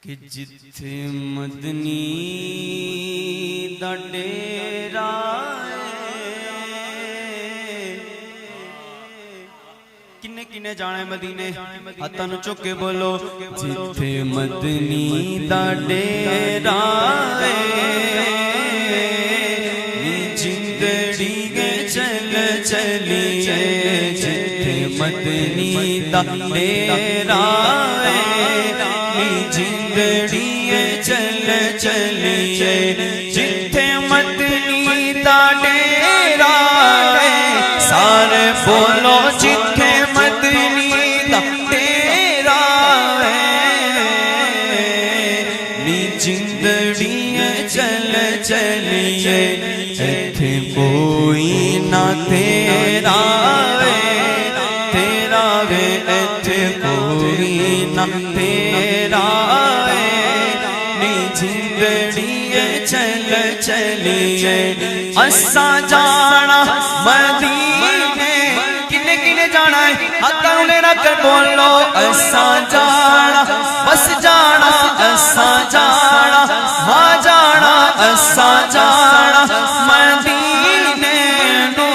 کہ جتھے مدنی دا ڈیرا کنے کنے جانا ہے مدینے ہاتھاں نوں چک کے بولو جتھے مدنی دا ڈیرا جندڑی گے چل چلیے جتھے مدنی دا ڈیرا جندڑی چل چلیے جتھے مدنی دا ڈیرا سارے بولو جتھے مدنی دا ڈیرا نی جندڑی چل چلیے ایتھے کوئی نہ تیرا تیرا وے ایتھے کوئی نہ تیرا چل چلیے اساں جانا مدینے کنے کنے جانا ہے ہاتھاں انہیں رکھ کر بولو اساں جانا بس جانا اساں جانا ہاں جانا اساں جانا مدینے نو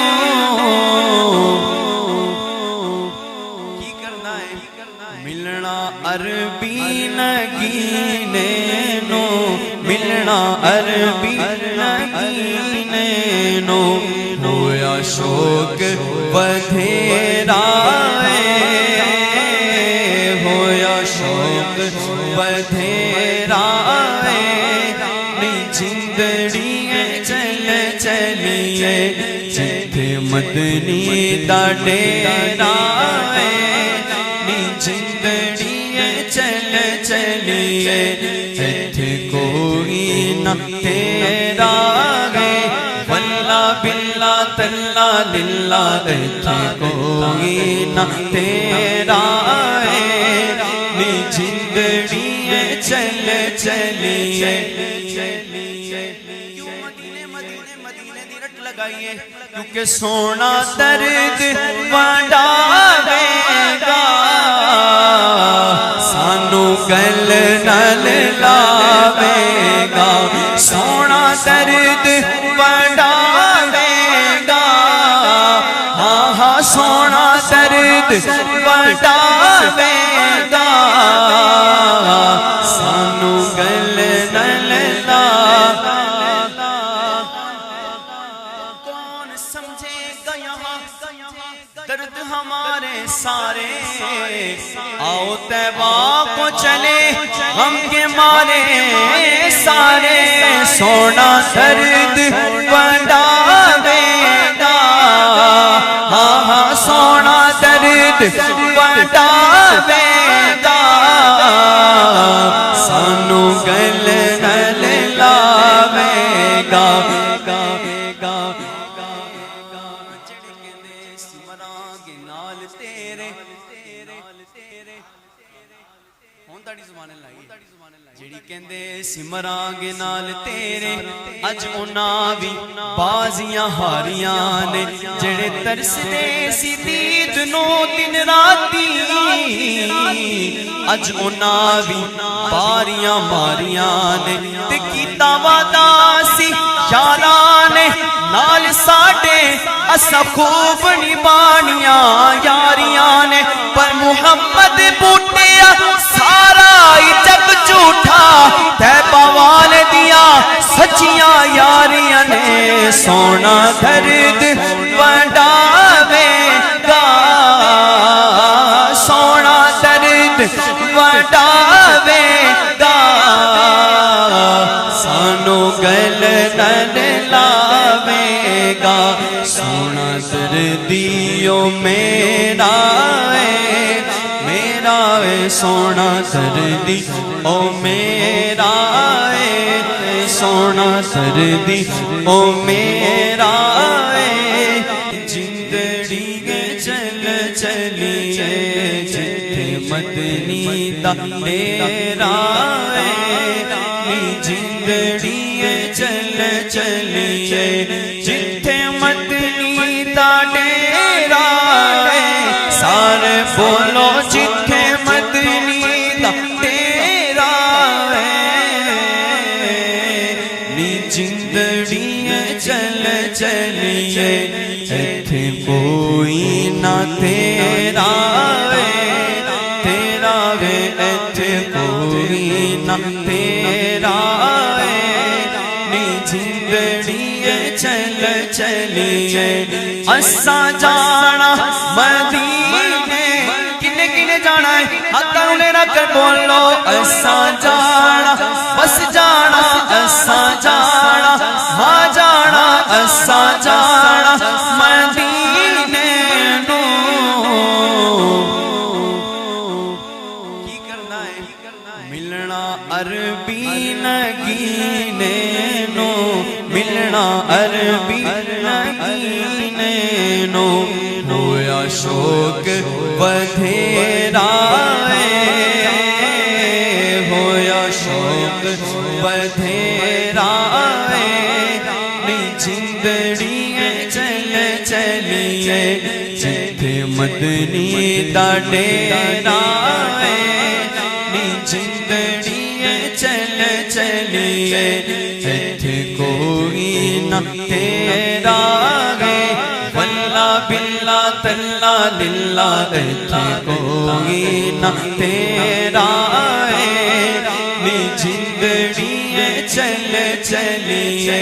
کی کرنا ہے ملنا عربی نگینے نو ملنا عربی نگینے نو ہویا شوق بدھیرا ہویا شوق بدھیرا نی جندڑی چل چلیے جتھے مدنی دا ڈیرا نی جندڑی چل چلیے ایتھے کوئی نہ تیرا گے واللہ باللہ تلا للہ ایتھے کوئی نہ تیرا نی جندڑی چل چلیے کیوں مدینے مدینے مدینے دی رٹ لگائیے کیونکہ سونا درد وڈاوے گا سانو گل نل لاوے گا سونا درد وڈاوے گا ہاں ہاں سونا درد وڈاوے گا سانو گل نل لاوے گا کون سمجھے گا یہاں درد ہمارے سارے آؤ طیبہ کو چلے غم کے مارے سارے سونا درد وڈاوے گا ہاں ہاں سونا درد وڈاوے گا سانو گل نل لاوے گا جڑی کہندے سمران گے نال تیرے اج انہاں وی بازیاں ہاریاں نے جڑے ترس دے سی دید نو دن راتی اج انہاں وی باریاں ماریاں نے تے کیتا وعدہ سی یاراں نے نال ساڈے اسا خوب نبھانیاں یاریاں نے پر محمد بوٹیا سارا ہی جگ جھوٹا طیبہ والے دیا سچیاں یاریاں نے سونا درد وڈاوے گا سونا درد وڈاوے گا سانو گل نل لاوے گا سونا دردیو میرا سونا دردی او میرا سونا دردی او میرا جندڑی گے چل چلیے جتھے مدنی دا ڈیرا جندڑی چل چلیے جتھے مدنی دا ڈیرا سارے بولو جتھے مدنی دا ڈیرا کوئی نہ تیرا وے ایتھے کوئی نہ تیرا وے نی جھنگڑیے چل چلیے اساں جانا مدینے کنے کنے جانا ہے ہاتھوں نے رکھ کر بولو اساں جانا بس جانا اساں جانا ہاں جانا اساں جانا مدینے نو کی کرنا ہے ملنا عربی نگینے نو ملنا عربی نگینے نو ہویا شوق بدھیرا ہویا شوق بدھیرا نی جھنگڑیے چل چلیے جتھے مدنی دا ڈیرا نی جھنگڑیے چل چلیے ایتھے کوئی نہ تیرا گے واللہ باللہ تاللہ للہ ایتھے کوئی نہ تیرا نی جھنگڑیے چل چلیے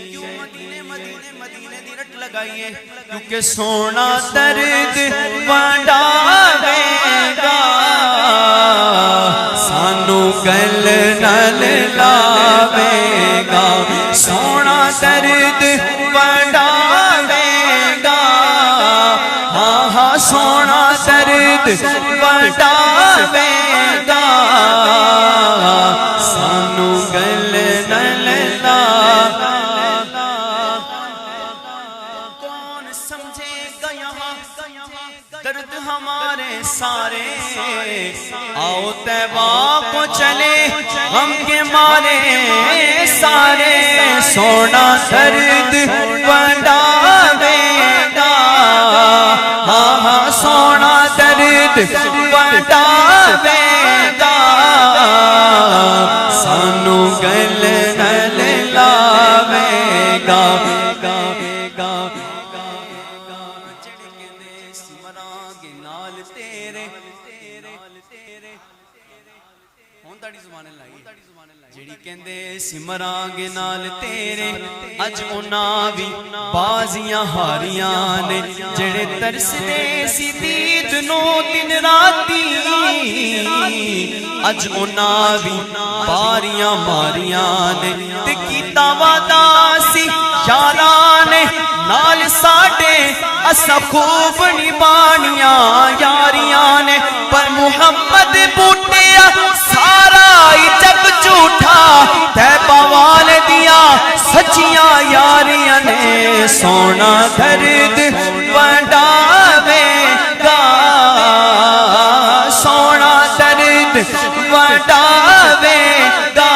کیوں مدینے دی رٹ لگائیے کیونکہ سونا درد وڈاوے گا سانو گل نال لاوے گا سونا درد وڈاوے گا ہاں ہاں سونا درد وڈاوے گا سانو گل نال لاوے گا کون سمجھے گا یہاں درد ہمارے سارے آؤ طیبہ کو چلے ہم کے مارے سارے سونا درد وڈاوے گا ہاں ہاں سونا درد وڈاوے گا سانو گل نال لاوے گا جڑی کہندے سمرانگے نال تیرے اج انہاں وی بازیاں ہاریاں نے جڑے ترسدے سی دید نو دن راتی اج انہاں وی باریاں ماریاں نے تے کیتا وعدہ سی یاراں نے نال ساڈے اساں خوب نبھانیاں یاریاں نے پر محمد بوٹیا سارا ہی جگ جھوٹا طیبہ والے دیا سچیاں یاریاں نے سونا درد وڈاوے گا سونا درد وڈاوے گا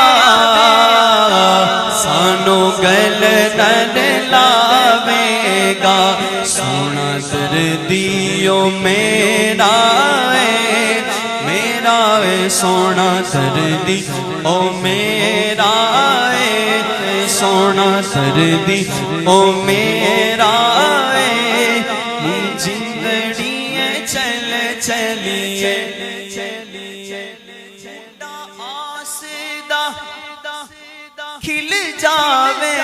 سانو گل نال لاوے گا سونا دردیو میرا سونا دردی او میرا سونا دردی او میرا جھنگڑیے چل چلیے آسدہ کھل جاوے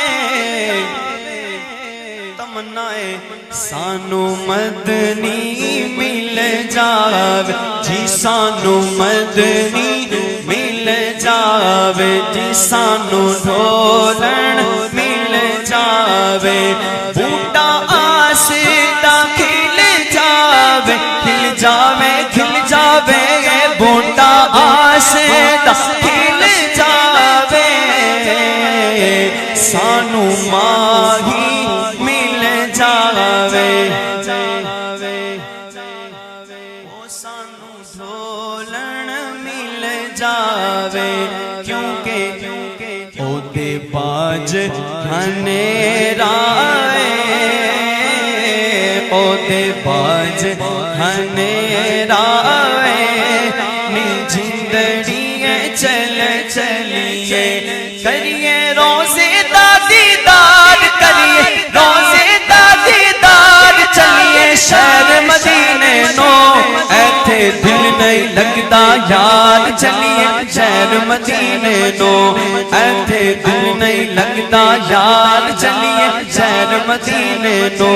تمنائے سانو مدنی مل جاوے جی سانو مدنی مل جاوے جی سانو ڈھولن مل جاوے بوٹا آسدہ کھل جاوے بوٹا آسدہ کھل جاوے سانو ماہی مل جاوے سانو ڈھولن مل جاوے کیونکہ او دے باج ہنیرا او دے باج ہنیرا نی جھنگڑیے چل چلیے کریے روزے دا دیدار کریے روزے دا دل نہیں لگتا یار چلیے شہر مدینے نو ایتھے دل نہیں لگتا یار چلیے شہر مدینے نو